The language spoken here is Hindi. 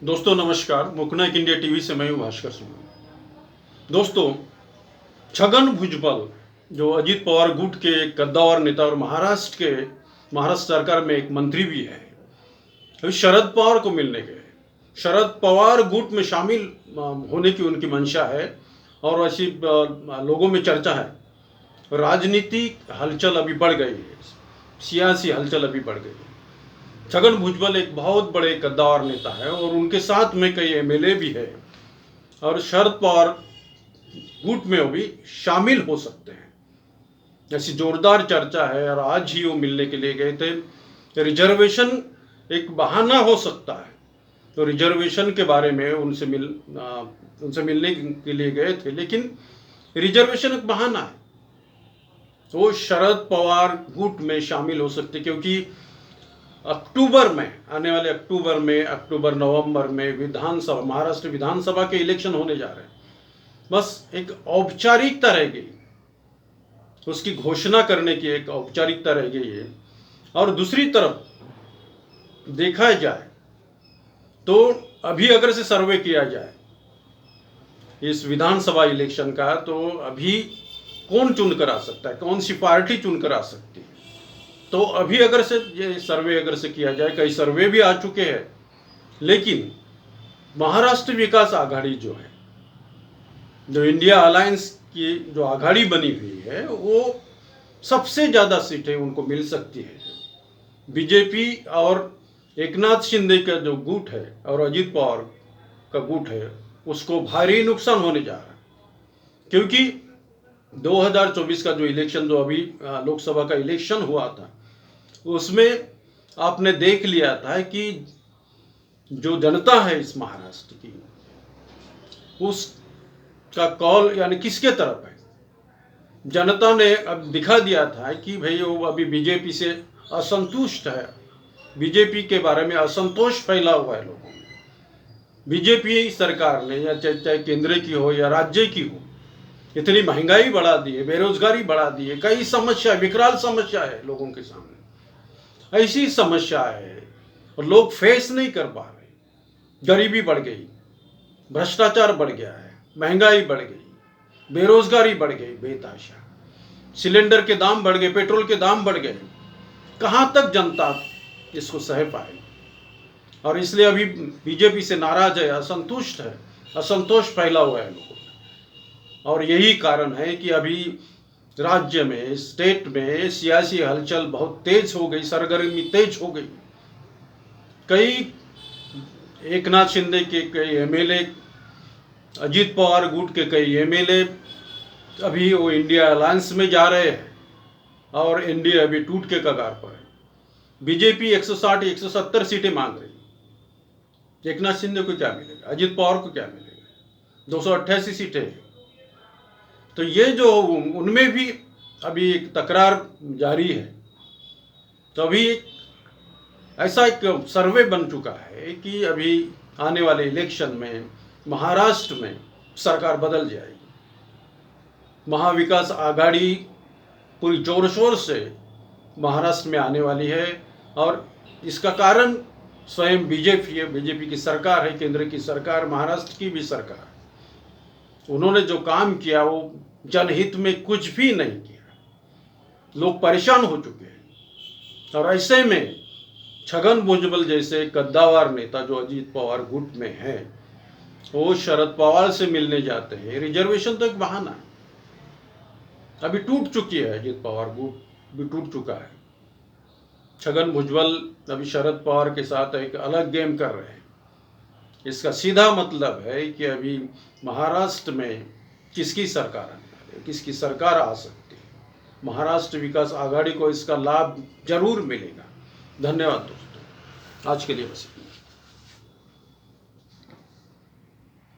दोस्तों नमस्कार। मुकनायक इंडिया टीवी से मैं हूं भास्कर सिंह। दोस्तों, छगन भुजबल जो अजीत पवार गुट के कद्दावर नेता और महाराष्ट्र सरकार में एक मंत्री भी है, अभी शरद पवार को मिलने गए। शरद पवार गुट में शामिल होने की उनकी मंशा है और ऐसी लोगों में चर्चा है। राजनीतिक हलचल अभी बढ़ गई है, सियासी हलचल अभी बढ़ गई है। छगन भुजबल एक बहुत बड़े कद्दावर नेता है और उनके साथ में कई एमएलए भी है और शरद पवार गुट में वो भी शामिल हो सकते हैं, ऐसी जोरदार चर्चा है। और आज ही वो मिलने के लिए गए थे। रिजर्वेशन एक बहाना हो सकता है, तो रिजर्वेशन के बारे में उनसे मिलने के लिए गए थे, लेकिन रिजर्वेशन एक बहाना है। वो शरद पवार गुट में शामिल हो सकते क्योंकि अक्टूबर में, आने वाले अक्टूबर नवंबर में महाराष्ट्र विधानसभा के इलेक्शन होने जा रहे हैं। बस एक औपचारिकता रह गई, उसकी घोषणा करने की एक औपचारिकता रह गई है। और दूसरी तरफ देखा जाए तो अभी अगर से सर्वे किया जाए इस विधानसभा इलेक्शन का, तो अभी कौन चुनकर आ सकता है, कौन सी पार्टी चुनकर आ सकती है। तो अभी अगर से ये सर्वे किया जाए, कई सर्वे भी आ चुके हैं, लेकिन महाराष्ट्र विकास आघाड़ी जो है, जो इंडिया अलायंस की जो आघाड़ी बनी हुई है, वो सबसे ज़्यादा सीटें उनको मिल सकती है। बीजेपी और एकनाथ शिंदे का जो गुट है और अजीत पवार का गुट है, उसको भारी नुकसान होने जा रहा है। क्योंकि 2024 का जो इलेक्शन, जो अभी लोकसभा का इलेक्शन हुआ था, उसमें आपने देख लिया था कि जो जनता है इस महाराष्ट्र की, उसका कॉल यानी किसके तरफ है। जनता ने अब दिखा दिया था कि भाई वो अभी बीजेपी से असंतुष्ट है, बीजेपी के बारे में असंतोष फैला हुआ है लोगों में। बीजेपी सरकार ने, या चाहे केंद्र की हो या राज्य की हो, इतनी महंगाई बढ़ा दी है, बेरोजगारी बढ़ा दी है, कई समस्या, विकराल समस्या है लोगों के सामने। ऐसी समस्या है और लोग फेस नहीं कर पा रहे। गरीबी बढ़ गई, भ्रष्टाचार बढ़ गया है, महंगाई बढ़ गई, बेरोजगारी बढ़ गई बेतहाशा, सिलेंडर के दाम बढ़ गए, पेट्रोल के दाम बढ़ गए। कहाँ तक जनता इसको सह पाएगी। और इसलिए अभी बीजेपी से नाराज है, असंतुष्ट है, असंतोष फैला हुआ है लोगों में। और यही कारण है कि अभी राज्य में, स्टेट में सियासी हलचल बहुत तेज हो गई, सरगर्मी तेज हो गई। कई एकनाथ शिंदे के कई एमएलए, अजीत पवार गुट के कई एमएलए अभी वो इंडिया अलायंस में जा रहे हैं और एनडीए अभी टूट के कगार पर है। बीजेपी 160-170 सीटें मांग रही। एकनाथ शिंदे को क्या मिलेगा, अजीत पवार को क्या मिलेगा? 288 सीटें हैं। तो ये जो उनमें भी अभी एक तकरार जारी है। तो अभी ऐसा एक सर्वे बन चुका है कि अभी आने वाले इलेक्शन में महाराष्ट्र में सरकार बदल जाएगी। महाविकास आघाड़ी पूरी जोर शोर से महाराष्ट्र में आने वाली है और इसका कारण स्वयं बीजेपी है। बीजेपी की सरकार है, केंद्र की सरकार, महाराष्ट्र की भी सरकार। उन्होंने जो काम किया वो जनहित में कुछ भी नहीं किया। लोग परेशान हो चुके हैं। और ऐसे में छगन भुजबल जैसे कद्दावर नेता जो अजीत पवार गुट में है, वो शरद पवार से मिलने जाते हैं। रिजर्वेशन तो एक बहाना है, अभी टूट चुकी है, अजीत पवार गुट भी टूट चुका है। छगन भुजबल अभी शरद पवार के साथ एक अलग गेम कर रहे हैं। इसका सीधा मतलब है कि अभी महाराष्ट्र में किसकी सरकार आने वाली है, किसकी सरकार आ सकती है। महाराष्ट्र विकास आघाड़ी को इसका लाभ जरूर मिलेगा। धन्यवाद दोस्तों, आज के लिए बस।